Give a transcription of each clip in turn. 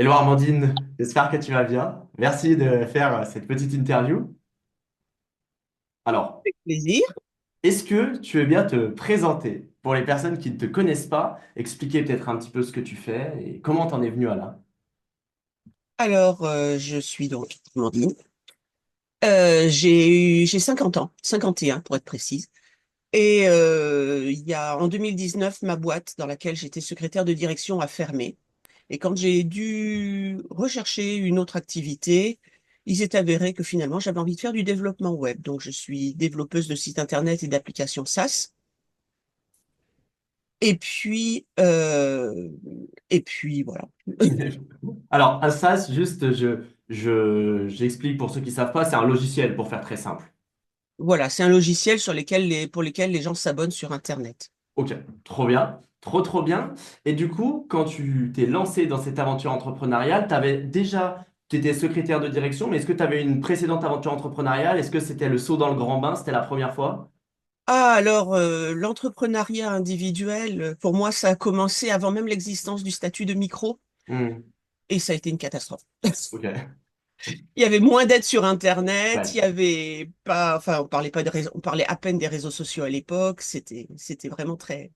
Hello Armandine, j'espère que tu vas bien. Merci de faire cette petite interview. Alors, Plaisir. est-ce que tu veux bien te présenter pour les personnes qui ne te connaissent pas, expliquer peut-être un petit peu ce que tu fais et comment t'en es venu à là? Alors, je suis donc Amandine. J'ai 50 ans, 51 pour être précise. Et il y a en 2019, ma boîte dans laquelle j'étais secrétaire de direction a fermé. Et quand j'ai dû rechercher une autre activité, il s'est avéré que finalement, j'avais envie de faire du développement web. Donc, je suis développeuse de sites internet et d'applications SaaS. Et puis, euh, et puis voilà. Alors, un SaaS, juste, j'explique pour ceux qui ne savent pas, c'est un logiciel pour faire très simple. Voilà, c'est un logiciel pour lesquels les gens s'abonnent sur Internet. Ok, trop bien, trop trop bien. Et du coup, quand tu t'es lancé dans cette aventure entrepreneuriale, tu étais secrétaire de direction, mais est-ce que tu avais une précédente aventure entrepreneuriale? Est-ce que c'était le saut dans le grand bain? C'était la première fois? Ah, alors, l'entrepreneuriat individuel, pour moi, ça a commencé avant même l'existence du statut de micro, Hmm, et ça a été une catastrophe. ok, Il y avait moins d'aide sur Internet, il y ouais. avait pas, enfin, on parlait pas de réseau, on parlait à peine des réseaux sociaux à l'époque, c'était vraiment très,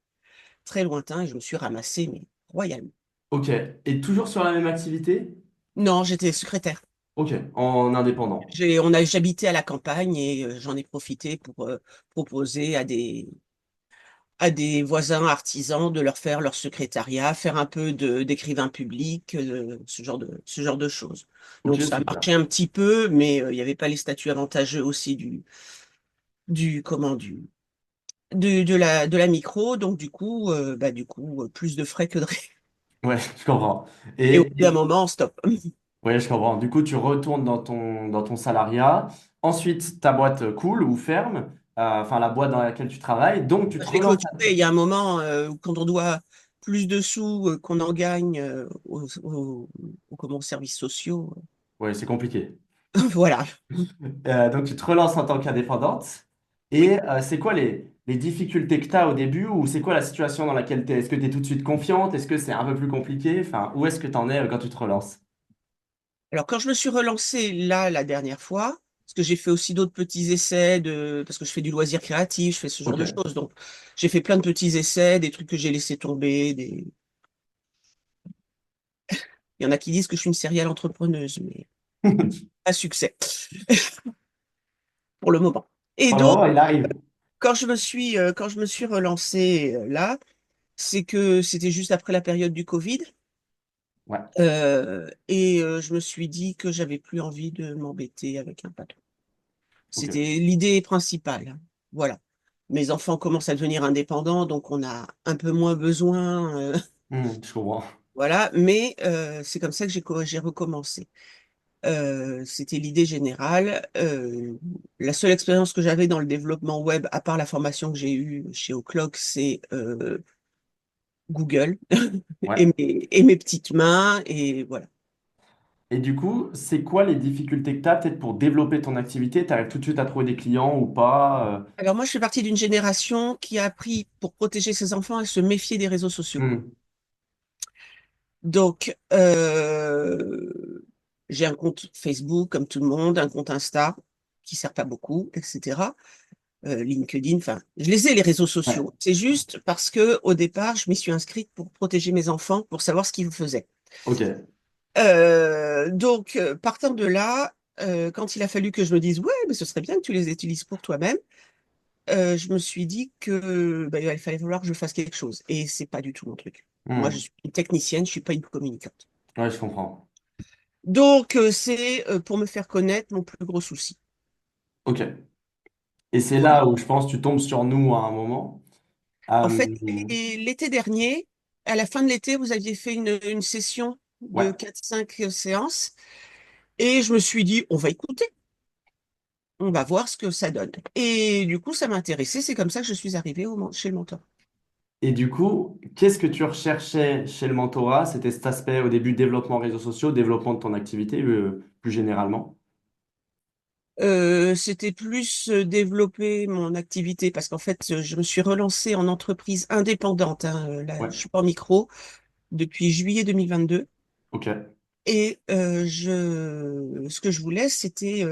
très lointain, et je me suis ramassée, mais royalement. Ok, et toujours sur la même activité? Non, j'étais secrétaire. Ok, en indépendant. J'habitais à la campagne et j'en ai profité pour proposer à des voisins artisans de leur faire leur secrétariat, faire un peu d'écrivain public, ce genre de choses. Ok, Donc ça super. marchait un petit peu, mais il n'y avait pas les statuts avantageux aussi du comment de la micro. Donc du coup, plus de frais que de rien. Ouais, je comprends. Et au Et, bout d'un moment, stop. ouais, je comprends. Du coup, tu retournes dans ton salariat. Ensuite, ta boîte coule ou ferme, enfin la boîte dans laquelle tu travailles. Donc, tu te Je l'ai relances. clôturé. Il y a un moment où quand on doit plus de sous qu'on en gagne comment, aux services sociaux. Ouais, c'est compliqué. Voilà. Donc, tu te relances en tant qu'indépendante. Oui. Et c'est quoi les difficultés que tu as au début ou c'est quoi la situation dans laquelle tu es? Est-ce que tu es tout de suite confiante? Est-ce que c'est un peu plus compliqué? Enfin, où est-ce que tu en es quand tu te relances? Alors, quand je me suis relancée là, la dernière fois, parce que j'ai fait aussi d'autres petits essais parce que je fais du loisir créatif, je fais ce genre de Ok. choses. Donc, j'ai fait plein de petits essais, des trucs que j'ai laissés tomber, il y en a qui disent que je suis une serial entrepreneuse, mais à succès, pour le moment. Et Pour le donc, moment, il arrive. quand je me suis relancée là, c'est que c'était juste après la période du Covid. Ouais, Je me suis dit que j'avais plus envie de m'embêter avec un patron. C'était ok. l'idée principale. Voilà. Mes enfants commencent à devenir indépendants, donc on a un peu moins besoin. Je comprends. Voilà. Mais c'est comme ça que j'ai recommencé. C'était l'idée générale. La seule expérience que j'avais dans le développement web, à part la formation que j'ai eue chez O'Clock, c'est Google Ouais. et mes petites mains. Et voilà. Et du coup, c'est quoi les difficultés que tu as peut-être pour développer ton activité? Tu arrives tout de suite à trouver des clients ou pas? Alors moi, je fais partie d'une génération qui a appris, pour protéger ses enfants, à se méfier des réseaux sociaux. Hmm, Donc, j'ai un compte Facebook, comme tout le monde, un compte Insta, qui sert pas beaucoup, etc. LinkedIn, enfin, je les ai, les réseaux ouais, sociaux. C'est juste parce que au départ, je m'y suis inscrite pour protéger mes enfants, pour savoir ce qu'ils faisaient. ok. Partant de là, quand il a fallu que je me dise, ouais, mais ce serait bien que tu les utilises pour toi-même, je me suis dit que il fallait falloir que je fasse quelque chose. Et c'est pas du tout mon truc. Moi, je Hmm, suis une technicienne, je suis pas une communicante. ouais, je comprends. Donc, c'est pour me faire connaître mon plus gros souci. Ok. Et c'est Voilà. là où je pense que tu tombes sur nous à un moment. En fait, Euh, l'été dernier, à la fin de l'été, vous aviez fait une session de ouais. 4 5 séances et je me suis dit, on va écouter, on va voir ce que ça donne. Et du coup, ça m'a intéressé. C'est comme ça que je suis arrivée chez le mentor. Et du coup, qu'est-ce que tu recherchais chez le mentorat? C'était cet aspect au début développement réseaux sociaux, développement de ton activité plus généralement. C'était plus développer mon activité parce qu'en fait, je me suis relancée en entreprise indépendante. Hein, là, Ouais. je suis pas en micro depuis juillet 2022. Ok. Et ce que je voulais, c'était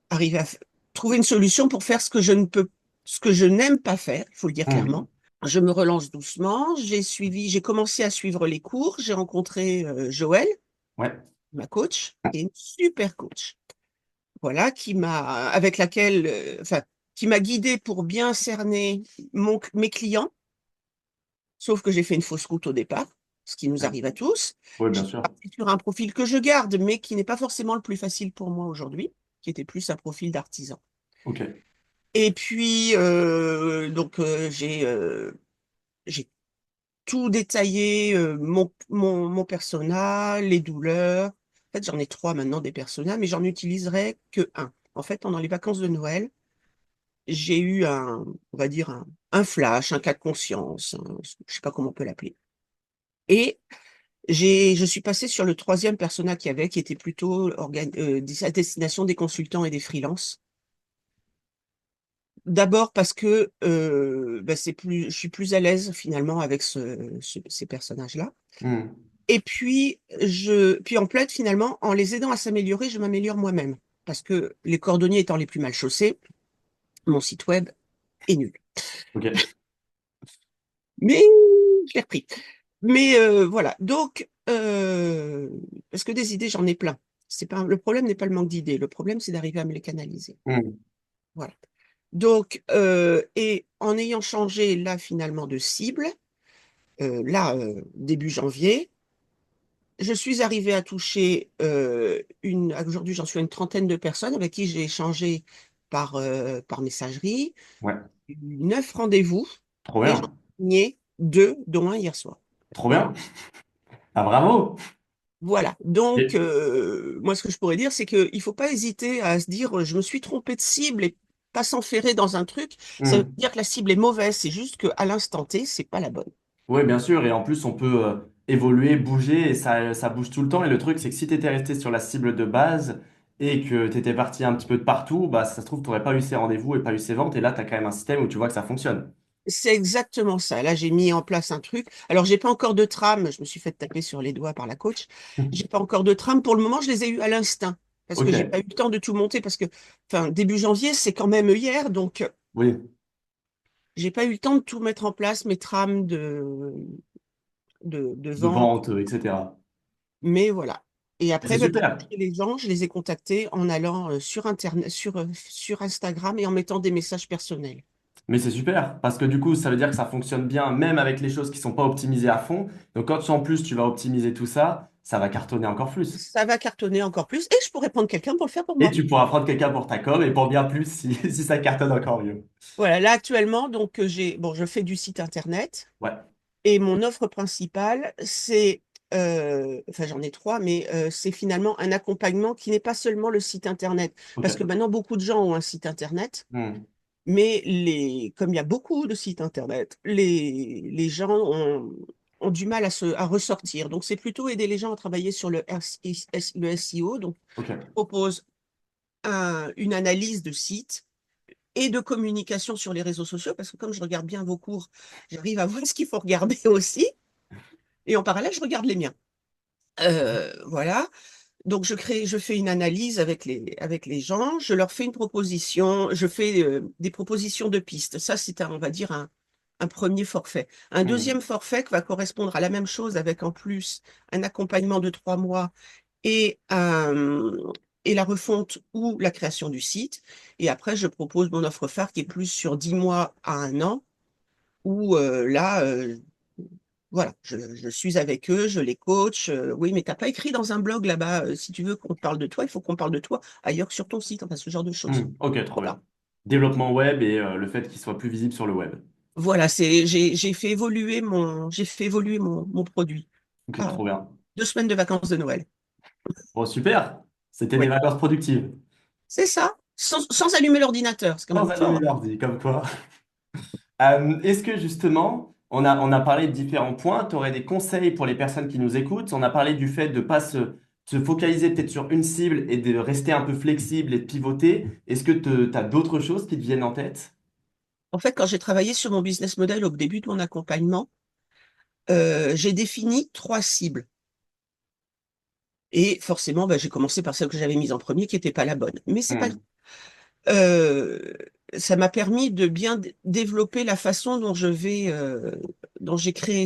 arriver à trouver une solution pour faire ce que je n'aime pas faire, il faut le dire Hmm. clairement. Je me relance doucement. J'ai commencé à suivre les cours. J'ai rencontré Joël, Ouais. ma coach, qui est une super coach. Voilà, avec laquelle, enfin, qui m'a guidée pour bien cerner mes clients. Sauf que j'ai fait une fausse route au départ, ce qui nous Ouais. arrive à tous. Oui, Je bien suis sûr. partie sur un profil que je garde, mais qui n'est pas forcément le plus facile pour moi aujourd'hui, qui était plus un profil d'artisan. Ok. Et puis, j'ai tout détaillé, mon persona, les douleurs. En fait, j'en ai trois maintenant des personas, mais j'en utiliserai que un. En fait, pendant les vacances de Noël, j'ai eu on va dire, un flash, un cas de conscience, je sais pas comment on peut l'appeler. Et je suis passée sur le troisième persona qu'il y avait, qui était plutôt à destination des consultants et des freelances. D'abord parce que je suis plus à l'aise finalement avec ces personnages-là. Hmm. Et puis, puis en fait, finalement, en les aidant à s'améliorer, je m'améliore moi-même. Parce que les cordonniers étant les plus mal chaussés, mon site web est nul. Ok. Mais je l'ai repris. Mais voilà. Donc, parce que des idées, j'en ai plein. Le problème n'est pas le manque d'idées. Le problème, c'est d'arriver à me les canaliser. Hmm. Voilà. Donc, et en ayant changé là finalement de cible, début janvier, je suis arrivée à toucher aujourd'hui j'en suis à une trentaine de personnes avec qui j'ai échangé par messagerie, Ouais. 9 rendez-vous, Trop et j'en bien. ai signé 2, dont un hier soir. Trop bien. Ah, bravo. Voilà. Donc, Et- moi, ce que je pourrais dire, c'est qu'il ne faut pas hésiter à se dire, je me suis trompé de cible et pas s'enferrer dans un truc. Ça veut Hmm. dire que la cible est mauvaise. C'est juste qu'à l'instant T, c'est pas la bonne. Oui, bien sûr. Et en plus, on peut évoluer, bouger, et ça bouge tout le temps. Et le truc, c'est que si tu étais resté sur la cible de base et que tu étais parti un petit peu de partout, bah, ça se trouve, tu n'aurais pas eu ces rendez-vous et pas eu ces ventes. Et là, tu as quand même un système où tu vois que ça fonctionne. C'est exactement ça. Là, j'ai mis en place un truc. Alors, j'ai pas encore de trame. Je me suis fait taper sur les doigts par la coach. J'ai pas encore de trame. Pour le moment, je les ai eus à l'instinct parce que j'ai pas Ok. eu le temps de tout monter parce que, enfin, début janvier, c'est quand même hier, donc Oui. j'ai pas eu le temps de tout mettre en place, mes trames de De vente. vente, etc. Mais voilà. Et Et c'est après, ben, pour super. toucher les gens, je les ai contactés en allant sur Internet, sur Instagram et en mettant des messages personnels. Mais c'est super, parce que du coup, ça veut dire que ça fonctionne bien, même avec les choses qui sont pas optimisées à fond. Donc, quand en plus tu vas optimiser tout ça, ça va cartonner encore plus. Ça va cartonner encore plus et je pourrais prendre quelqu'un pour le faire pour Et moi. tu pourras prendre quelqu'un pour ta com et pour bien plus si, si ça cartonne encore mieux. Voilà, là actuellement, donc je fais du site internet Ouais, et mon offre principale, enfin j'en ai trois, mais c'est finalement un accompagnement qui n'est pas seulement le site internet, parce que ok. maintenant beaucoup de gens ont un site internet, Hmm, mais comme il y a beaucoup de sites internet, les gens ont du mal à ressortir. Donc c'est plutôt aider les gens à travailler sur le SEO. Donc je ok. propose une analyse de site et de communication sur les réseaux sociaux, parce que comme je regarde bien vos cours, j'arrive à voir ce qu'il faut regarder aussi. Et en parallèle, je regarde les miens. Voilà. Donc, je fais une analyse avec les gens, je leur fais une proposition, je fais des propositions de pistes. Ça, on va dire, un premier forfait. Un Hmm, deuxième forfait qui va correspondre à la même chose avec en plus un accompagnement de 3 mois et, et la refonte ou la création du site. Et après, je propose mon offre phare qui est plus sur 10 mois à 1 an, où voilà, je suis avec eux, je les coach. Oui, mais t'as pas écrit dans un blog là-bas, si tu veux qu'on parle de toi, il faut qu'on parle de toi ailleurs que sur ton site, enfin ce genre de choses. ok, trop Voilà. bien. Développement web et le fait qu'il soit plus visible sur le web. Voilà, j'ai fait évoluer mon produit. Ok, Ah, trop bien. 2 semaines de vacances de Noël. Bon, super. C'était des Oui, vacances productives. c'est ça. Sans allumer l'ordinateur, c'est quand Sans même allumer fort. l'ordi, comme quoi. Est-ce que justement, on a parlé de différents points, tu aurais des conseils pour les personnes qui nous écoutent? On a parlé du fait de ne pas se focaliser peut-être sur une cible et de rester un peu flexible et de pivoter. Est-ce que tu as d'autres choses qui te viennent en tête? En fait, quand j'ai travaillé sur mon business model au début de mon accompagnement, j'ai défini 3 cibles. Et forcément, bah, j'ai commencé par celle que j'avais mise en premier, qui n'était pas la bonne. Mais c'est pas Hmm. euh, ça m'a permis de bien développer la façon dont dont j'ai créé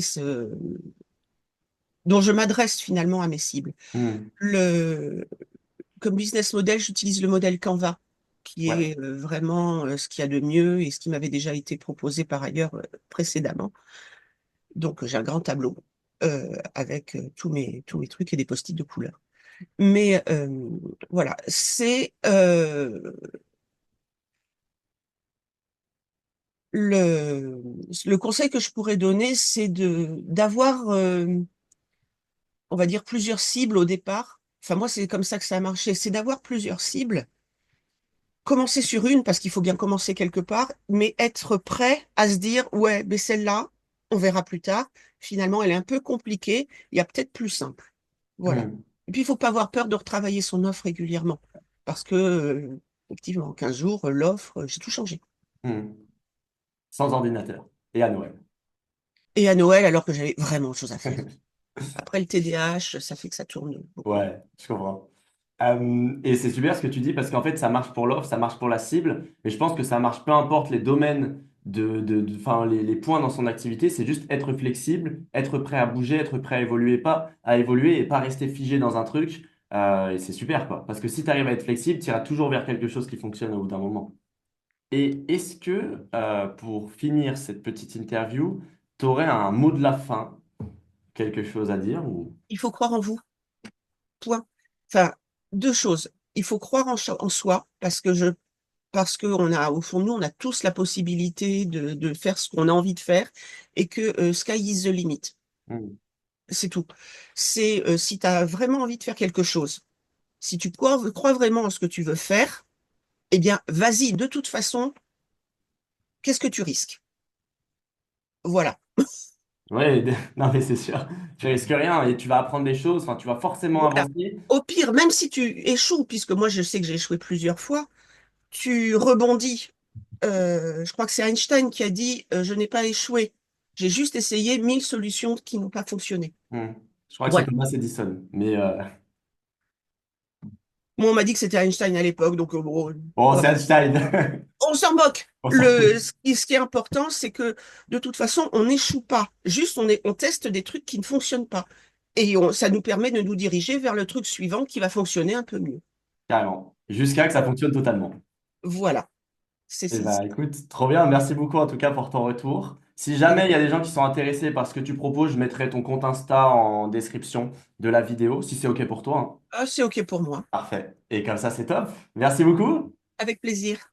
dont je m'adresse finalement à mes cibles. Hmm. Le, Comme business model, j'utilise le modèle Canva, qui Ouais. est vraiment ce qu'il y a de mieux et ce qui m'avait déjà été proposé par ailleurs précédemment. Donc, j'ai un grand tableau avec tous mes trucs et des post-it de couleur. Mais voilà, c'est le, le conseil que je pourrais donner, c'est d'avoir, on va dire, plusieurs cibles au départ. Enfin, moi, c'est comme ça que ça a marché. C'est d'avoir plusieurs cibles, commencer sur une, parce qu'il faut bien commencer quelque part, mais être prêt à se dire, ouais, mais celle-là, on verra plus tard. Finalement, elle est un peu compliquée. Il y a peut-être plus simple. Voilà. Hmm. Et puis, il faut pas avoir peur de retravailler son offre régulièrement. Parce que, effectivement, en 15 jours, l'offre, j'ai tout changé. Hmm. Sans ordinateur. Et à Noël. Et à Noël, alors que j'avais vraiment autre chose à faire. Après le TDAH, ça fait que ça tourne beaucoup. Ouais, je comprends. Et c'est super ce que tu dis parce qu'en fait, ça marche pour l'offre, ça marche pour la cible, mais je pense que ça marche peu importe les domaines enfin, les points dans son activité, c'est juste être flexible, être prêt à bouger, être prêt à évoluer et pas rester figé dans un truc. Et c'est super, quoi. Parce que si tu arrives à être flexible, tu iras toujours vers quelque chose qui fonctionne au bout d'un moment. Et est-ce que, pour finir cette petite interview, tu aurais un mot de la fin, quelque chose à dire ou... Il faut croire en vous, point. Enfin, deux choses. Il faut croire en soi, parce que on a, au fond de nous, on a tous la possibilité de faire ce qu'on a envie de faire et que sky is the limit. Hmm. C'est tout. C'est si tu as vraiment envie de faire quelque chose, si tu crois vraiment en ce que tu veux faire, eh bien, vas-y. De toute façon, qu'est-ce que tu risques? Voilà. Ouais, non mais c'est sûr, tu risques rien et tu vas apprendre des choses, enfin tu vas forcément Voilà. avancer. Au pire, même si tu échoues, puisque moi je sais que j'ai échoué plusieurs fois, tu rebondis. Je crois que c'est Einstein qui a dit je n'ai pas échoué. J'ai juste essayé 1000 solutions qui n'ont pas fonctionné. Hmm. Je crois que c'est Voilà. Thomas Edison, mais Moi, on m'a dit que c'était Einstein à l'époque, donc bon, bon, c'est voilà. Einstein. On s'en moque. On s'en fout. Ce qui est important, c'est que de toute façon, on n'échoue pas. Juste, on teste des trucs qui ne fonctionnent pas. Et ça nous permet de nous diriger vers le truc suivant qui va fonctionner un peu mieux. Carrément, jusqu'à que ça fonctionne totalement. Voilà. Eh ben, écoute, trop bien, merci beaucoup en tout cas pour ton retour. Si jamais Avec... il y a des gens qui sont intéressés par ce que tu proposes, je mettrai ton compte Insta en description de la vidéo, si c'est OK pour toi, hein. Ah, c'est OK pour moi. Parfait. Et comme ça, c'est top. Merci beaucoup. Avec plaisir.